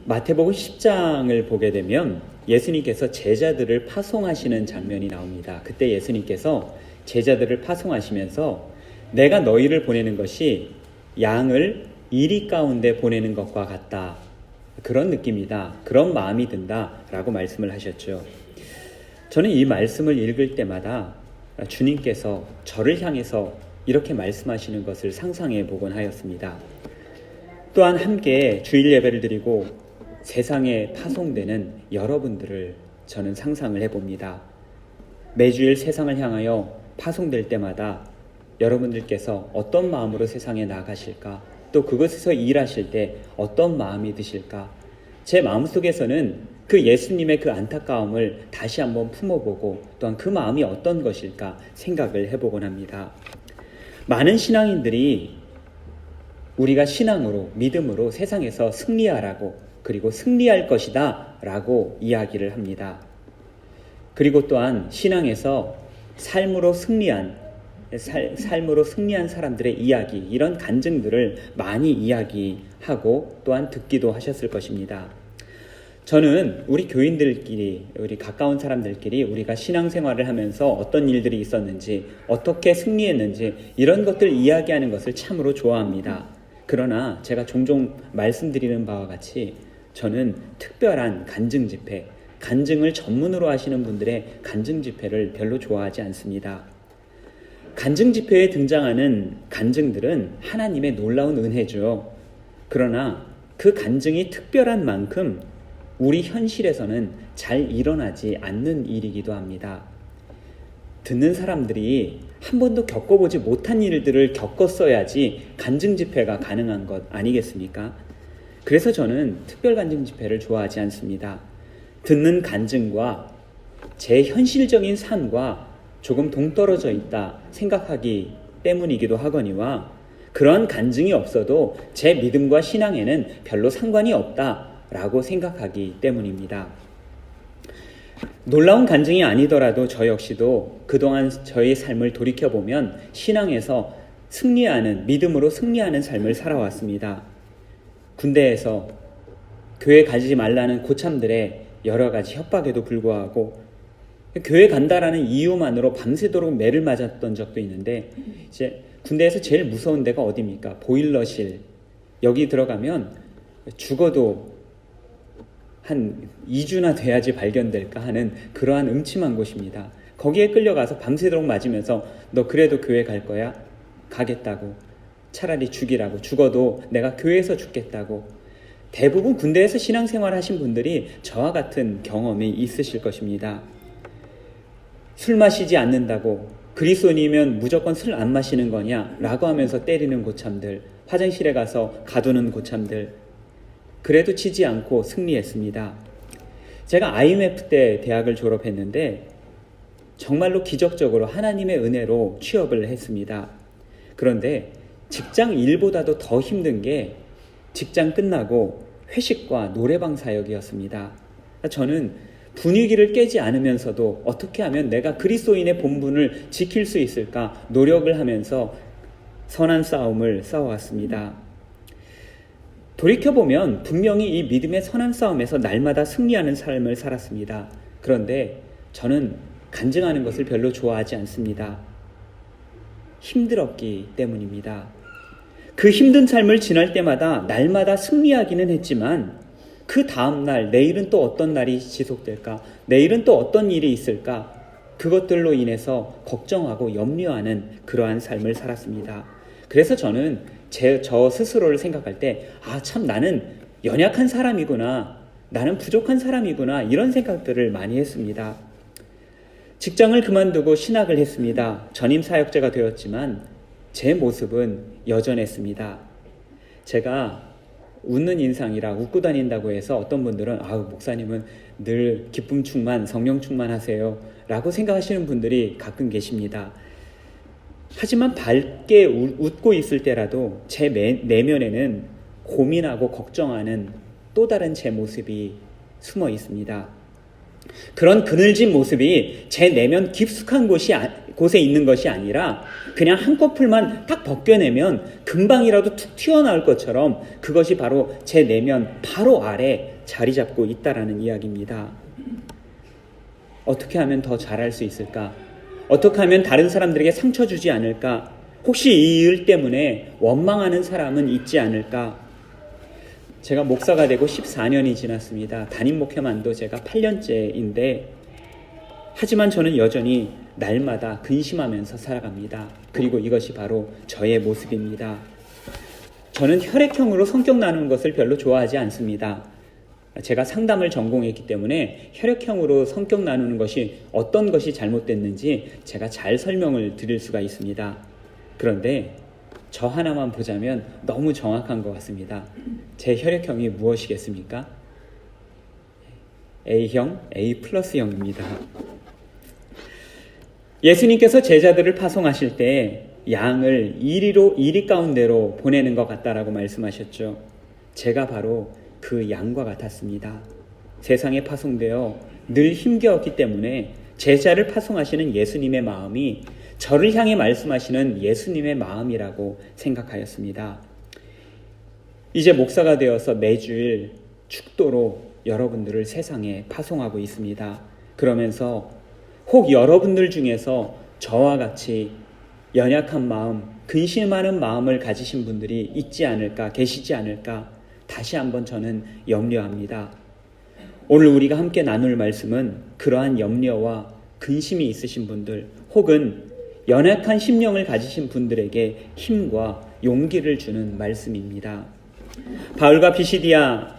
마태복음 10장을 보게 되면 예수님께서 제자들을 파송하시는 장면이 나옵니다. 그때 예수님께서 제자들을 파송하시면서 내가 너희를 보내는 것이 양을 이리 가운데 보내는 것과 같다. 그런 느낌이다. 그런 마음이 든다. 라고 말씀을 하셨죠. 저는 이 말씀을 읽을 때마다 주님께서 저를 향해서 이렇게 말씀하시는 것을 상상해 보곤 하였습니다. 또한 함께 주일 예배를 드리고 세상에 파송되는 여러분들을 저는 상상을 해봅니다. 매주일 세상을 향하여 파송될 때마다 여러분들께서 어떤 마음으로 세상에 나가실까? 또 그곳에서 일하실 때 어떤 마음이 드실까? 제 마음속에서는 그 예수님의 그 안타까움을 다시 한번 품어보고 또한 그 마음이 어떤 것일까 생각을 해보곤 합니다. 많은 신앙인들이 우리가 신앙으로, 믿음으로 세상에서 승리하라고 그리고 승리할 것이다 라고 이야기를 합니다. 그리고 또한 신앙에서 삶으로 승리한 사람들의 이야기, 이런 간증들을 많이 이야기하고 또한 듣기도 하셨을 것입니다. 저는 우리 교인들끼리, 우리 가까운 사람들끼리 우리가 신앙생활을 하면서 어떤 일들이 있었는지, 어떻게 승리했는지 이런 것들 이야기하는 것을 참으로 좋아합니다. 그러나 제가 종종 말씀드리는 바와 같이 저는 특별한 간증 집회, 간증을 전문으로 하시는 분들의 간증 집회를 별로 좋아하지 않습니다. 간증 집회에 등장하는 간증들은 하나님의 놀라운 은혜죠. 그러나 그 간증이 특별한 만큼 우리 현실에서는 잘 일어나지 않는 일이기도 합니다. 듣는 사람들이 한 번도 겪어보지 못한 일들을 겪었어야지 간증 집회가 가능한 것 아니겠습니까? 그래서 저는 특별 간증 집회를 좋아하지 않습니다. 듣는 간증과 제 현실적인 삶과 조금 동떨어져 있다 생각하기 때문이기도 하거니와 그러한 간증이 없어도 제 믿음과 신앙에는 별로 상관이 없다라고 생각하기 때문입니다. 놀라운 간증이 아니더라도 저 역시도 그동안 저의 삶을 돌이켜보면 신앙에서 승리하는, 믿음으로 승리하는 삶을 살아왔습니다. 군대에서 교회 가지 말라는 고참들의 여러 가지 협박에도 불구하고 교회 간다라는 이유만으로 밤새도록 매를 맞았던 적도 있는데, 이제 군대에서 제일 무서운 데가 어디입니까? 보일러실. 여기 들어가면 죽어도 한 2주나 돼야지 발견될까 하는 그러한 음침한 곳입니다. 거기에 끌려가서 밤새도록 맞으면서 너 그래도 교회 갈 거야? 가겠다고. 차라리 죽이라고. 죽어도 내가 교회에서 죽겠다고. 대부분 군대에서 신앙생활 하신 분들이 저와 같은 경험이 있으실 것입니다. 술 마시지 않는다고, 그리스도인이면 무조건 술 안 마시는 거냐 라고 하면서 때리는 고참들, 화장실에 가서 가두는 고참들, 그래도 치지 않고 승리했습니다. 제가 IMF 때 대학을 졸업했는데 정말로 기적적으로 하나님의 은혜로 취업을 했습니다. 그런데 직장 일보다도 더 힘든 게 직장 끝나고 회식과 노래방 사역이었습니다. 저는 분위기를 깨지 않으면서도 어떻게 하면 내가 그리스도인의 본분을 지킬 수 있을까 노력을 하면서 선한 싸움을 싸워왔습니다. 돌이켜보면 분명히 이 믿음의 선한 싸움에서 날마다 승리하는 삶을 살았습니다. 그런데 저는 간증하는 것을 별로 좋아하지 않습니다. 힘들었기 때문입니다. 그 힘든 삶을 지날 때마다 날마다 승리하기는 했지만 그 다음날 내일은 또 어떤 날이 지속될까? 내일은 또 어떤 일이 있을까? 그것들로 인해서 걱정하고 염려하는 그러한 삶을 살았습니다. 그래서 저는 저 스스로를 생각할 때 참 나는 연약한 사람이구나. 나는 부족한 사람이구나. 이런 생각들을 많이 했습니다. 직장을 그만두고 신학을 했습니다. 전임 사역자가 되었지만 제 모습은 여전했습니다. 제가 웃는 인상이라 웃고 다닌다고 해서 어떤 분들은 목사님은 늘 기쁨 충만, 성령 충만하세요 라고 생각하시는 분들이 가끔 계십니다. 하지만 밝게 웃고 있을 때라도 제 내면에는 고민하고 걱정하는 또 다른 제 모습이 숨어 있습니다. 그런 그늘진 모습이 제 내면 깊숙한 곳에 있는 것이 아니라 그냥 한꺼풀만 딱 벗겨내면 금방이라도 툭 튀어나올 것처럼 그것이 바로 제 내면 바로 아래 자리 잡고 있다라는 이야기입니다. 어떻게 하면 더 잘할 수 있을까? 어떻게 하면 다른 사람들에게 상처 주지 않을까? 혹시 이 일 때문에 원망하는 사람은 있지 않을까? 제가 목사가 되고 14년이 지났습니다. 담임 목회만도 제가 8년째인데 하지만 저는 여전히 날마다 근심하면서 살아갑니다. 그리고 이것이 바로 저의 모습입니다. 저는 혈액형으로 성격 나누는 것을 별로 좋아하지 않습니다. 제가 상담을 전공했기 때문에 혈액형으로 성격 나누는 것이 어떤 것이 잘못됐는지 제가 잘 설명을 드릴 수가 있습니다. 그런데 저 하나만 보자면 너무 정확한 것 같습니다. 제 혈액형이 무엇이겠습니까? A형, A+형입니다. 예수님께서 제자들을 파송하실 때 양을 이리 가운데로 보내는 것 같다라고 말씀하셨죠. 제가 바로 그 양과 같았습니다. 세상에 파송되어 늘 힘겨웠기 때문에 제자를 파송하시는 예수님의 마음이 저를 향해 말씀하시는 예수님의 마음이라고 생각하였습니다. 이제 목사가 되어서 매주일 축도로 여러분들을 세상에 파송하고 있습니다. 그러면서 혹 여러분들 중에서 저와 같이 연약한 마음, 근심하는 마음을 가지신 분들이 있지 않을까, 계시지 않을까 다시 한번 저는 염려합니다. 오늘 우리가 함께 나눌 말씀은 그러한 염려와 근심이 있으신 분들 혹은 연약한 심령을 가지신 분들에게 힘과 용기를 주는 말씀입니다.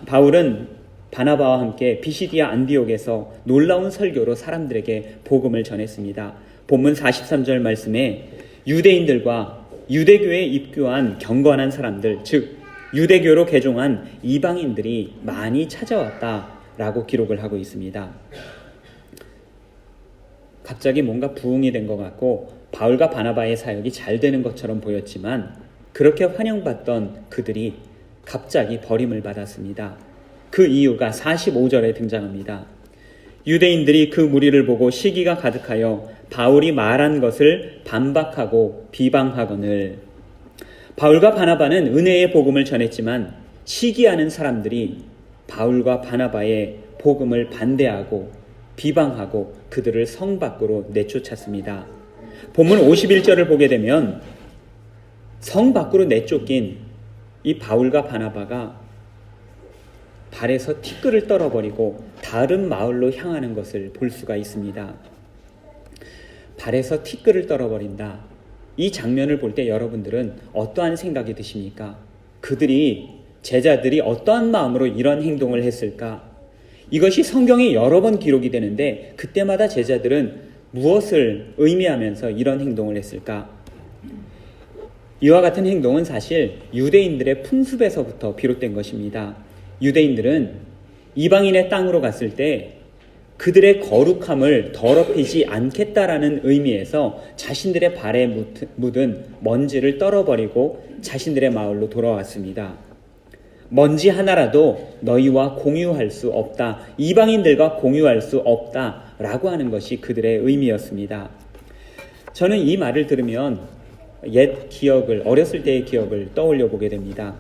바울은 바나바와 함께 비시디아 안디옥에서 놀라운 설교로 사람들에게 복음을 전했습니다. 본문 43절 말씀에 유대인들과 유대교에 입교한 경건한 사람들, 즉 유대교로 개종한 이방인들이 많이 찾아왔다라고 기록을 하고 있습니다. 갑자기 뭔가 부흥이 된 것 같고 바울과 바나바의 사역이 잘 되는 것처럼 보였지만 그렇게 환영받던 그들이 갑자기 버림을 받았습니다. 그 이유가 45절에 등장합니다. 유대인들이 그 무리를 보고 시기가 가득하여 바울이 말한 것을 반박하고 비방하거늘. 바울과 바나바는 은혜의 복음을 전했지만 시기하는 사람들이 바울과 바나바의 복음을 반대하고 비방하고 그들을 성 밖으로 내쫓았습니다. 본문 51절을 보게 되면 성 밖으로 내쫓긴 이 바울과 바나바가 발에서 티끌을 떨어버리고 다른 마을로 향하는 것을 볼 수가 있습니다. 발에서 티끌을 떨어버린다. 이 장면을 볼 때 여러분들은 어떠한 생각이 드십니까? 제자들이 어떠한 마음으로 이런 행동을 했을까? 이것이 성경에 여러 번 기록이 되는데 그때마다 제자들은 무엇을 의미하면서 이런 행동을 했을까? 이와 같은 행동은 사실 유대인들의 풍습에서부터 비롯된 것입니다. 유대인들은 이방인의 땅으로 갔을 때 그들의 거룩함을 더럽히지 않겠다라는 의미에서 자신들의 발에 묻은 먼지를 떨어버리고 자신들의 마을로 돌아왔습니다. 먼지 하나라도 너희와 공유할 수 없다. 이방인들과 공유할 수 없다라고 하는 것이 그들의 의미였습니다. 저는 이 말을 들으면 어렸을 때의 기억을 떠올려 보게 됩니다.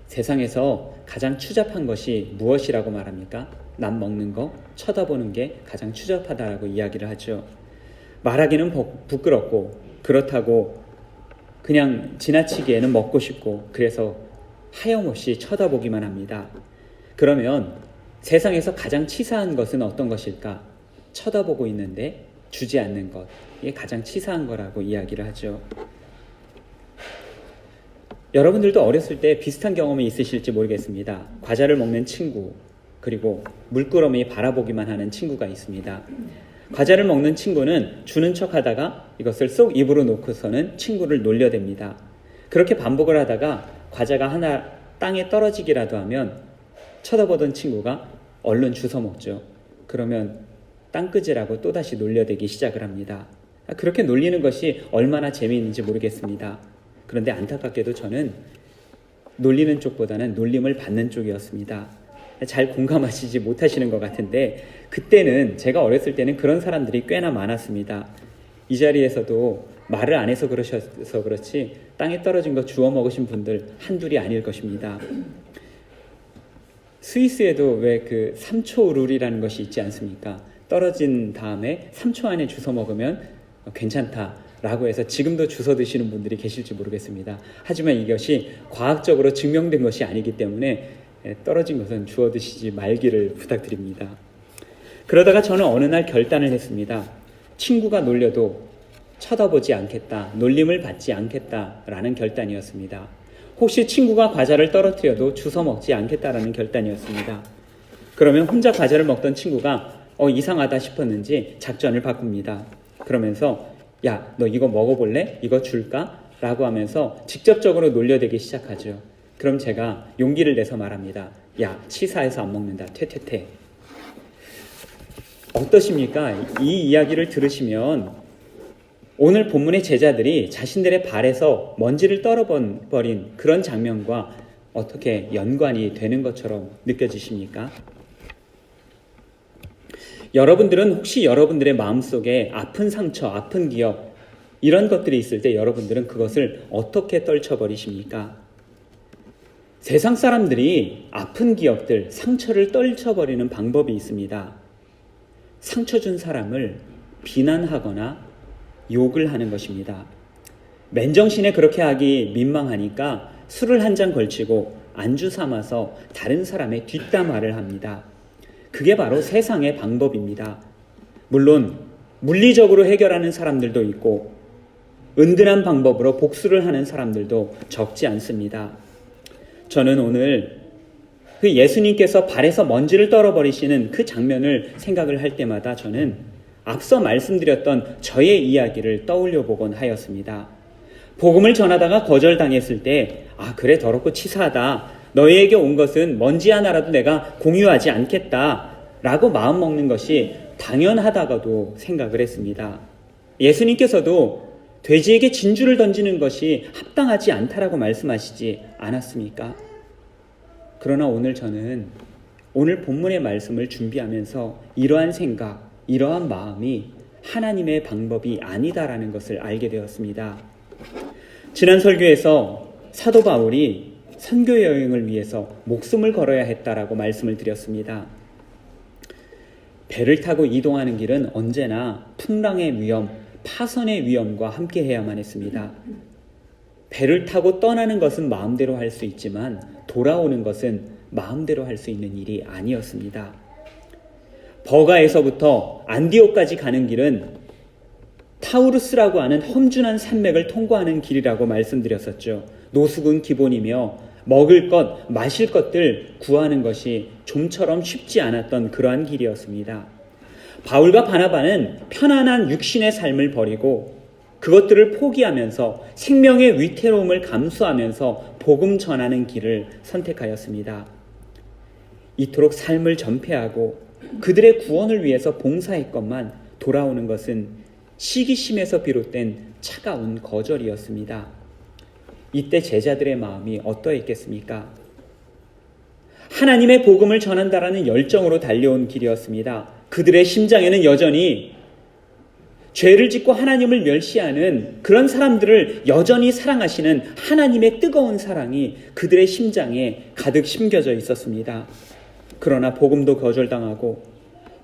세상에서 가장 추잡한 것이 무엇이라고 말합니까? 남 먹는 거, 쳐다보는 게 가장 추잡하다라고 이야기를 하죠. 말하기는 부끄럽고 그렇다고 그냥 지나치기에는 먹고 싶고 그래서 하염없이 쳐다보기만 합니다. 그러면 세상에서 가장 치사한 것은 어떤 것일까? 쳐다보고 있는데 주지 않는 것. 이게 가장 치사한 거라고 이야기를 하죠. 여러분들도 어렸을 때 비슷한 경험이 있으실지 모르겠습니다. 과자를 먹는 친구, 그리고 물끄러미 바라보기만 하는 친구가 있습니다. 과자를 먹는 친구는 주는 척 하다가 이것을 쏙 입으로 놓고서는 친구를 놀려댑니다. 그렇게 반복을 하다가 과자가 하나 땅에 떨어지기라도 하면 쳐다보던 친구가 얼른 주워 먹죠. 그러면 땅끄지라고 또다시 놀려대기 시작을 합니다. 그렇게 놀리는 것이 얼마나 재미있는지 모르겠습니다. 그런데 안타깝게도 저는 놀리는 쪽보다는 놀림을 받는 쪽이었습니다. 잘 공감하시지 못하시는 것 같은데, 그때는, 제가 어렸을 때는 그런 사람들이 꽤나 많았습니다. 이 자리에서도 말을 안 해서 그러셔서 그렇지 땅에 떨어진 거 주워 먹으신 분들 한둘이 아닐 것입니다. 스위스에도 왜 그 3초 룰이라는 것이 있지 않습니까? 떨어진 다음에 3초 안에 주워 먹으면 괜찮다라고 해서 지금도 주워 드시는 분들이 계실지 모르겠습니다. 하지만 이것이 과학적으로 증명된 것이 아니기 때문에 떨어진 것은 주워 드시지 말기를 부탁드립니다. 그러다가 저는 어느 날 결단을 했습니다. 친구가 놀려도 쳐다보지 않겠다, 놀림을 받지 않겠다라는 결단이었습니다. 혹시 친구가 과자를 떨어뜨려도 주워 먹지 않겠다라는 결단이었습니다. 그러면 혼자 과자를 먹던 친구가 이상하다 싶었는지 작전을 바꿉니다. 그러면서 야, 너 이거 먹어볼래? 이거 줄까? 라고 하면서 직접적으로 놀려대기 시작하죠. 그럼 제가 용기를 내서 말합니다. 야, 치사해서 안 먹는다. 퇴퇴퇴. 어떠십니까? 이 이야기를 들으시면 오늘 본문의 제자들이 자신들의 발에서 먼지를 떨어버린 그런 장면과 어떻게 연관이 되는 것처럼 느껴지십니까? 여러분들은 혹시 여러분들의 마음속에 아픈 상처, 아픈 기억 이런 것들이 있을 때 여러분들은 그것을 어떻게 떨쳐버리십니까? 세상 사람들이 아픈 기억들, 상처를 떨쳐버리는 방법이 있습니다. 상처 준 사람을 비난하거나 욕을 하는 것입니다. 맨정신에 그렇게 하기 민망하니까 술을 한 잔 걸치고 안주 삼아서 다른 사람의 뒷담화를 합니다. 그게 바로 세상의 방법입니다. 물론 물리적으로 해결하는 사람들도 있고 은근한 방법으로 복수를 하는 사람들도 적지 않습니다. 저는 오늘 그 예수님께서 발에서 먼지를 떨어버리시는 그 장면을 생각을 할 때마다 저는 앞서 말씀드렸던 저의 이야기를 떠올려 보곤 하였습니다. 복음을 전하다가 거절당했을 때 그래 더럽고 치사하다. 너희에게 온 것은 먼지 하나라도 내가 공유하지 않겠다 라고 마음먹는 것이 당연하다고도 생각을 했습니다. 예수님께서도 돼지에게 진주를 던지는 것이 합당하지 않다라고 말씀하시지 않았습니까? 그러나 오늘 저는 오늘 본문의 말씀을 준비하면서 이러한 생각, 이러한 마음이 하나님의 방법이 아니다라는 것을 알게 되었습니다. 지난 설교에서 사도 바울이 선교 여행을 위해서 목숨을 걸어야 했다라고 말씀을 드렸습니다. 배를 타고 이동하는 길은 언제나 풍랑의 위험, 파선의 위험과 함께 해야만 했습니다. 배를 타고 떠나는 것은 마음대로 할 수 있지만 돌아오는 것은 마음대로 할 수 있는 일이 아니었습니다. 버가에서부터 안디옥까지 가는 길은 타우루스라고 하는 험준한 산맥을 통과하는 길이라고 말씀드렸었죠. 노숙은 기본이며 먹을 것, 마실 것들 구하는 것이 좀처럼 쉽지 않았던 그러한 길이었습니다. 바울과 바나바는 편안한 육신의 삶을 버리고 그것들을 포기하면서 생명의 위태로움을 감수하면서 복음 전하는 길을 선택하였습니다. 이토록 삶을 전폐하고 그들의 구원을 위해서 봉사했건만 돌아오는 것은 시기심에서 비롯된 차가운 거절이었습니다. 이때 제자들의 마음이 어떠했겠습니까? 하나님의 복음을 전한다라는 열정으로 달려온 길이었습니다. 그들의 심장에는 여전히 죄를 짓고 하나님을 멸시하는 그런 사람들을 여전히 사랑하시는 하나님의 뜨거운 사랑이 그들의 심장에 가득 심겨져 있었습니다. 그러나 복음도 거절당하고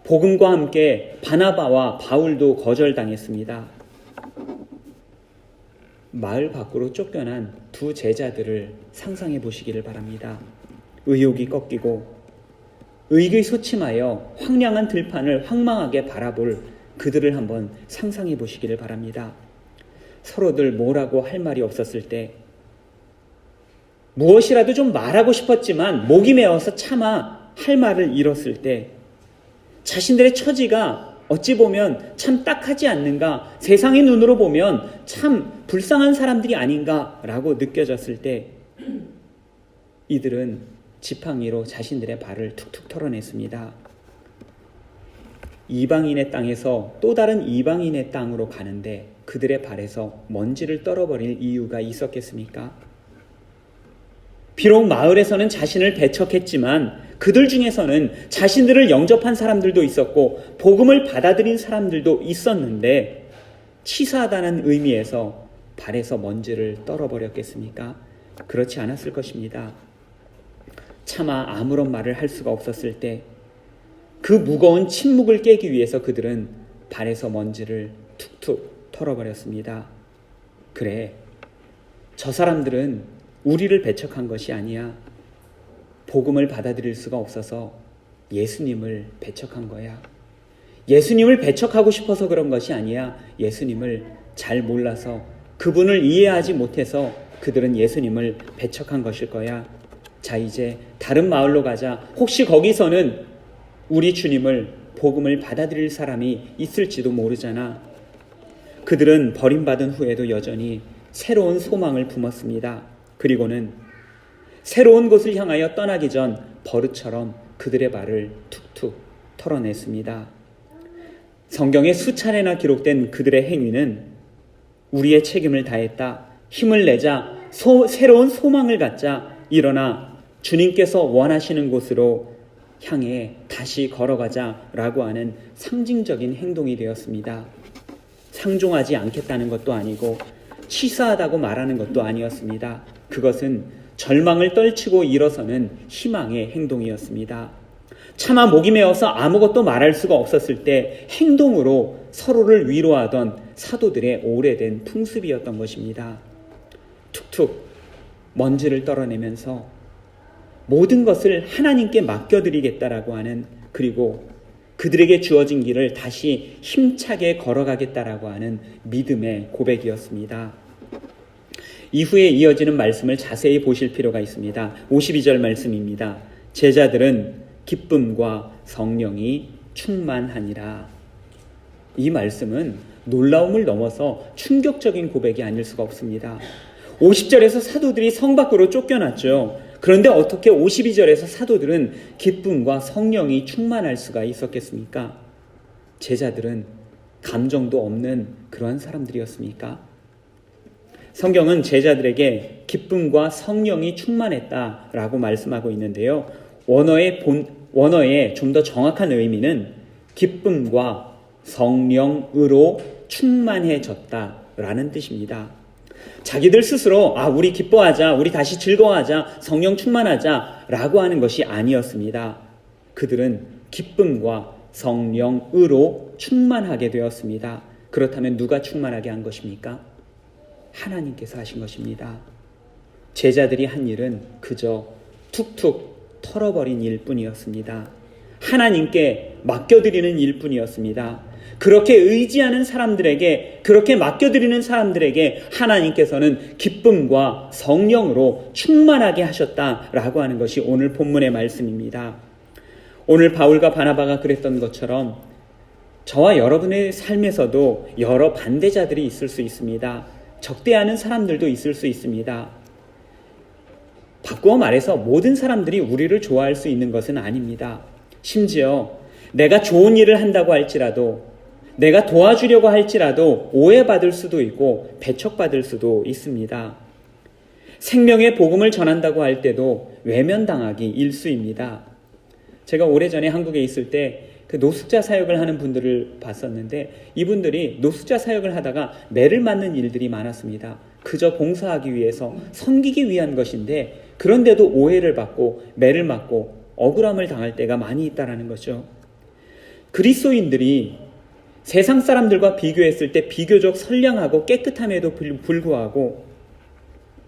복음과 함께 바나바와 바울도 거절당했습니다. 마을 밖으로 쫓겨난 두 제자들을 상상해 보시기를 바랍니다. 의욕이 꺾이고 의기소침하여 황량한 들판을 황망하게 바라볼 그들을 한번 상상해 보시기를 바랍니다. 서로들 뭐라고 할 말이 없었을 때 무엇이라도 좀 말하고 싶었지만 목이 메어서 차마 할 말을 잃었을 때 자신들의 처지가 어찌 보면 참 딱하지 않는가, 세상의 눈으로 보면 참 불쌍한 사람들이 아닌가라고 느껴졌을 때 이들은 지팡이로 자신들의 발을 툭툭 털어냈습니다. 이방인의 땅에서 또 다른 이방인의 땅으로 가는데 그들의 발에서 먼지를 떨어버릴 이유가 있었겠습니까? 비록 마을에서는 자신을 배척했지만 그들 중에서는 자신들을 영접한 사람들도 있었고 복음을 받아들인 사람들도 있었는데 치사하다는 의미에서 발에서 먼지를 떨어버렸겠습니까? 그렇지 않았을 것입니다. 차마 아무런 말을 할 수가 없었을 때 그 무거운 침묵을 깨기 위해서 그들은 발에서 먼지를 툭툭 털어버렸습니다. 그래, 저 사람들은 우리를 배척한 것이 아니야. 복음을 받아들일 수가 없어서 예수님을 배척한 거야. 예수님을 배척하고 싶어서 그런 것이 아니야. 예수님을 잘 몰라서, 그분을 이해하지 못해서 그들은 예수님을 배척한 것일 거야. 자, 이제 다른 마을로 가자. 혹시 거기서는 우리 주님을, 복음을 받아들일 사람이 있을지도 모르잖아. 그들은 버림받은 후에도 여전히 새로운 소망을 품었습니다. 그리고는 새로운 곳을 향하여 떠나기 전 버릇처럼 그들의 발을 툭툭 털어냈습니다. 성경에 수차례나 기록된 그들의 행위는 우리의 책임을 다했다, 힘을 내자, 새로운 소망을 갖자, 일어나 주님께서 원하시는 곳으로 향해 다시 걸어가자라고 하는 상징적인 행동이 되었습니다. 상종하지 않겠다는 것도 아니고 치사하다고 말하는 것도 아니었습니다. 그것은 절망을 떨치고 일어서는 희망의 행동이었습니다. 차마 목이 메어서 아무것도 말할 수가 없었을 때 행동으로 서로를 위로하던 사도들의 오래된 풍습이었던 것입니다. 툭툭 먼지를 떨어내면서 모든 것을 하나님께 맡겨드리겠다라고 하는, 그리고 그들에게 주어진 길을 다시 힘차게 걸어가겠다라고 하는 믿음의 고백이었습니다. 이후에 이어지는 말씀을 자세히 보실 필요가 있습니다. 52절 말씀입니다. 제자들은 기쁨과 성령이 충만하니라. 이 말씀은 놀라움을 넘어서 충격적인 고백이 아닐 수가 없습니다. 50절에서 사도들이 성 밖으로 쫓겨났죠. 그런데 어떻게 52절에서 사도들은 기쁨과 성령이 충만할 수가 있었겠습니까? 제자들은 감정도 없는 그러한 사람들이었습니까? 성경은 제자들에게 기쁨과 성령이 충만했다라고 말씀하고 있는데요. 원어의 좀 더 정확한 의미는 기쁨과 성령으로 충만해졌다라는 뜻입니다. 자기들 스스로 우리 기뻐하자, 우리 다시 즐거워하자, 성령 충만하자 라고 하는 것이 아니었습니다. 그들은 기쁨과 성령으로 충만하게 되었습니다. 그렇다면 누가 충만하게 한 것입니까? 하나님께서 하신 것입니다. 제자들이 한 일은 그저 툭툭 털어버린 일뿐이었습니다. 하나님께 맡겨드리는 일뿐이었습니다. 그렇게 의지하는 사람들에게, 그렇게 맡겨드리는 사람들에게 하나님께서는 기쁨과 성령으로 충만하게 하셨다라고 하는 것이 오늘 본문의 말씀입니다. 오늘 바울과 바나바가 그랬던 것처럼 저와 여러분의 삶에서도 여러 반대자들이 있을 수 있습니다. 적대하는 사람들도 있을 수 있습니다. 바꾸어 말해서 모든 사람들이 우리를 좋아할 수 있는 것은 아닙니다. 심지어 내가 좋은 일을 한다고 할지라도, 내가 도와주려고 할지라도 오해받을 수도 있고 배척받을 수도 있습니다. 생명의 복음을 전한다고 할 때도 외면당하기 일쑤입니다. 제가 오래전에 한국에 있을 때 그 노숙자 사역을 하는 분들을 봤었는데 이분들이 노숙자 사역을 하다가 매를 맞는 일들이 많았습니다. 그저 봉사하기 위해서, 섬기기 위한 것인데 그런데도 오해를 받고 매를 맞고 억울함을 당할 때가 많이 있다라는 거죠. 그리스도인들이 세상 사람들과 비교했을 때 비교적 선량하고 깨끗함에도 불구하고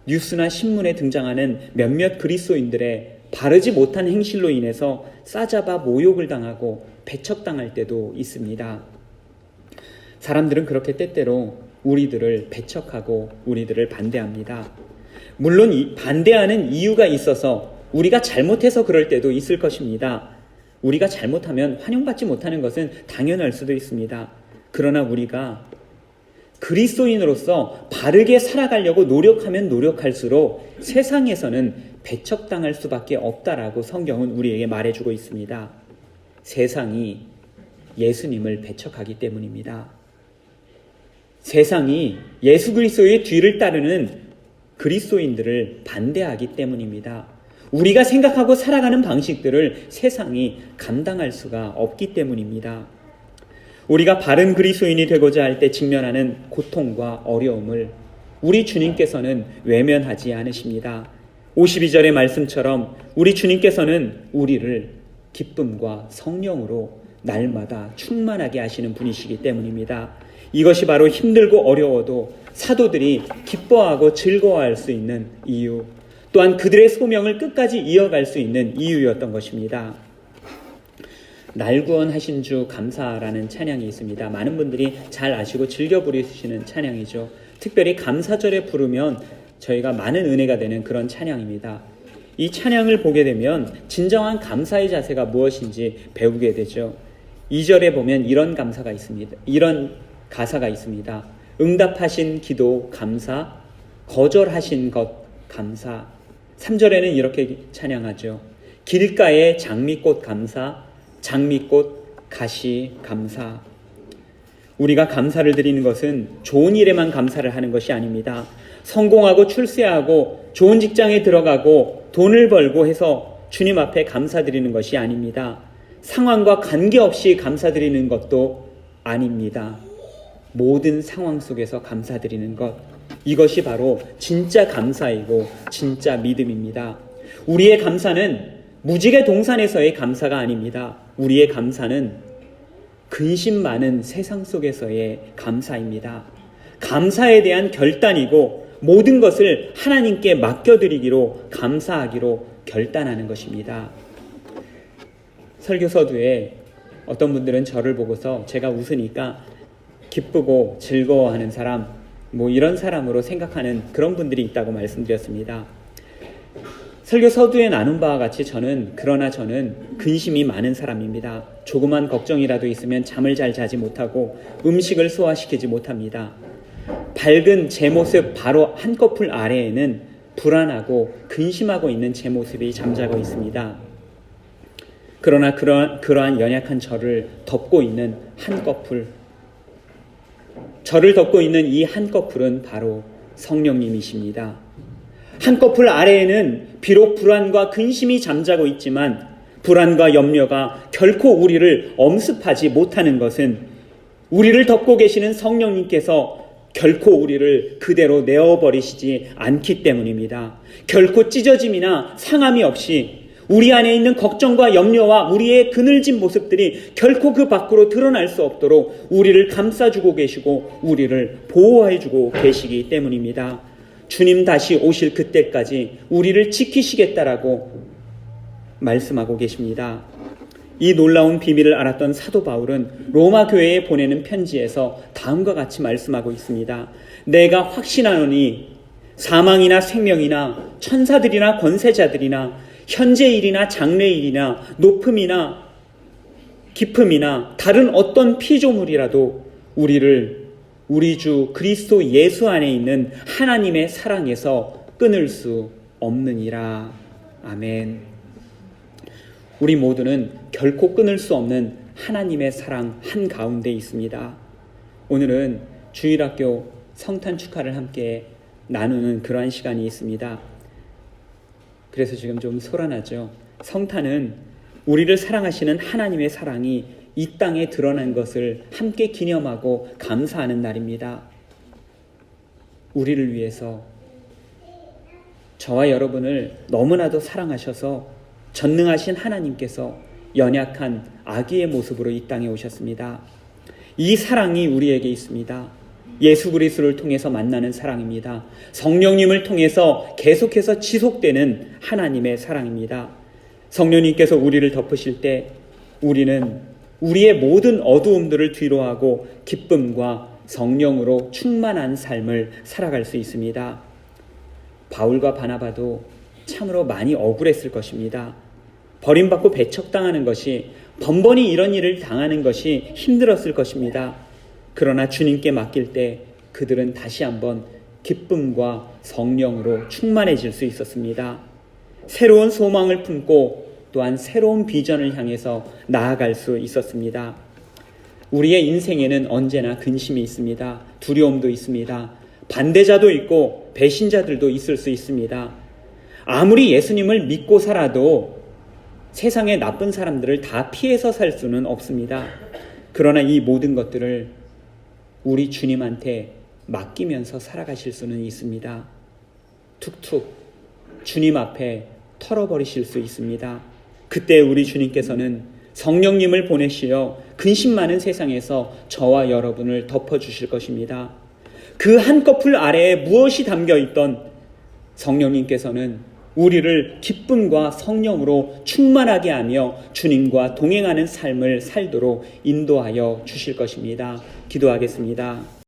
뉴스나 신문에 등장하는 몇몇 그리스도인들의 바르지 못한 행실로 인해서 싸잡아 모욕을 당하고 배척당할 때도 있습니다. 사람들은 그렇게 때때로 우리들을 배척하고 우리들을 반대합니다. 물론 반대하는 이유가 있어서 우리가 잘못해서 그럴 때도 있을 것입니다. 우리가 잘못하면 환영받지 못하는 것은 당연할 수도 있습니다. 그러나 우리가 그리스도인으로서 바르게 살아가려고 노력하면 노력할수록 세상에서는 배척당할 수밖에 없다라고 성경은 우리에게 말해주고 있습니다. 세상이 예수님을 배척하기 때문입니다. 세상이 예수 그리스도의 뒤를 따르는 그리스도인들을 반대하기 때문입니다. 우리가 생각하고 살아가는 방식들을 세상이 감당할 수가 없기 때문입니다. 우리가 바른 그리스도인이 되고자 할 때 직면하는 고통과 어려움을 우리 주님께서는 외면하지 않으십니다. 52절의 말씀처럼 우리 주님께서는 우리를 기쁨과 성령으로 날마다 충만하게 하시는 분이시기 때문입니다. 이것이 바로 힘들고 어려워도 사도들이 기뻐하고 즐거워할 수 있는 이유, 또한 그들의 소명을 끝까지 이어갈 수 있는 이유였던 것입니다. 날 구원하신 주 감사라는 찬양이 있습니다. 많은 분들이 잘 아시고 즐겨 부르시는 찬양이죠. 특별히 감사절에 부르면 저희가 많은 은혜가 되는 그런 찬양입니다. 이 찬양을 보게 되면 진정한 감사의 자세가 무엇인지 배우게 되죠. 2절에 보면 이런 감사가 있습니다. 이런 가사가 있습니다. 응답하신 기도 감사, 거절하신 것 감사. 3절에는 이렇게 찬양하죠. 길가의 장미꽃 감사, 장미꽃 가시 감사. 우리가 감사를 드리는 것은 좋은 일에만 감사를 하는 것이 아닙니다. 성공하고 출세하고 좋은 직장에 들어가고 돈을 벌고 해서 주님 앞에 감사드리는 것이 아닙니다. 상황과 관계없이 감사드리는 것도 아닙니다. 모든 상황 속에서 감사드리는 것, 이것이 바로 진짜 감사이고 진짜 믿음입니다. 우리의 감사는 무지개 동산에서의 감사가 아닙니다. 우리의 감사는 근심 많은 세상 속에서의 감사입니다. 감사에 대한 결단이고 모든 것을 하나님께 맡겨드리기로, 감사하기로 결단하는 것입니다. 설교 서두에 어떤 분들은 저를 보고서 제가 웃으니까 기쁘고 즐거워하는 사람, 이런 사람으로 생각하는 그런 분들이 있다고 말씀드렸습니다. 설교 서두에 나눈 바와 같이 그러나 저는 근심이 많은 사람입니다. 조그만 걱정이라도 있으면 잠을 잘 자지 못하고 음식을 소화시키지 못합니다. 밝은 제 모습 바로 한꺼풀 아래에는 불안하고 근심하고 있는 제 모습이 잠자고 있습니다. 그러나 그러한 연약한 저를 덮고 있는 한꺼풀, 저를 덮고 있는 이 한꺼풀은 바로 성령님이십니다. 한꺼풀 아래에는 비록 불안과 근심이 잠자고 있지만 불안과 염려가 결코 우리를 엄습하지 못하는 것은 우리를 덮고 계시는 성령님께서 결코 우리를 그대로 내어버리시지 않기 때문입니다. 결코 찢어짐이나 상함이 없이 우리 안에 있는 걱정과 염려와 우리의 그늘진 모습들이 결코 그 밖으로 드러날 수 없도록 우리를 감싸주고 계시고 우리를 보호해주고 계시기 때문입니다. 주님 다시 오실 그때까지 우리를 지키시겠다라고 말씀하고 계십니다. 이 놀라운 비밀을 알았던 사도 바울은 로마 교회에 보내는 편지에서 다음과 같이 말씀하고 있습니다. 내가 확신하노니 사망이나 생명이나 천사들이나 권세자들이나 현재일이나 장래일이나 높음이나 깊음이나 다른 어떤 피조물이라도 우리를 우리 주 그리스도 예수 안에 있는 하나님의 사랑에서 끊을 수 없느니라. 아멘. 우리 모두는 결코 끊을 수 없는 하나님의 사랑 한가운데 있습니다. 오늘은 주일학교 성탄 축하를 함께 나누는 그러한 시간이 있습니다. 그래서 지금 좀 소란하죠. 성탄은 우리를 사랑하시는 하나님의 사랑이 이 땅에 드러난 것을 함께 기념하고 감사하는 날입니다. 우리를 위해서 저와 여러분을 너무나도 사랑하셔서 전능하신 하나님께서 연약한 아기의 모습으로 이 땅에 오셨습니다. 이 사랑이 우리에게 있습니다. 예수 그리스도를 통해서 만나는 사랑입니다. 성령님을 통해서 계속해서 지속되는 하나님의 사랑입니다. 성령님께서 우리를 덮으실 때 우리는 우리의 모든 어두움들을 뒤로하고 기쁨과 성령으로 충만한 삶을 살아갈 수 있습니다. 바울과 바나바도 참으로 많이 억울했을 것입니다. 버림받고 배척당하는 것이, 번번이 이런 일을 당하는 것이 힘들었을 것입니다. 그러나 주님께 맡길 때 그들은 다시 한번 기쁨과 성령으로 충만해질 수 있었습니다. 새로운 소망을 품고 또한 새로운 비전을 향해서 나아갈 수 있었습니다. 우리의 인생에는 언제나 근심이 있습니다. 두려움도 있습니다. 반대자도 있고 배신자들도 있을 수 있습니다. 아무리 예수님을 믿고 살아도 세상의 나쁜 사람들을 다 피해서 살 수는 없습니다. 그러나 이 모든 것들을 우리 주님한테 맡기면서 살아가실 수는 있습니다. 툭툭 주님 앞에 털어버리실 수 있습니다. 그때 우리 주님께서는 성령님을 보내시어 근심 많은 세상에서 저와 여러분을 덮어주실 것입니다. 그 한꺼풀 아래에 무엇이 담겨있던 성령님께서는 우리를 기쁨과 성령으로 충만하게 하며 주님과 동행하는 삶을 살도록 인도하여 주실 것입니다. 기도하겠습니다.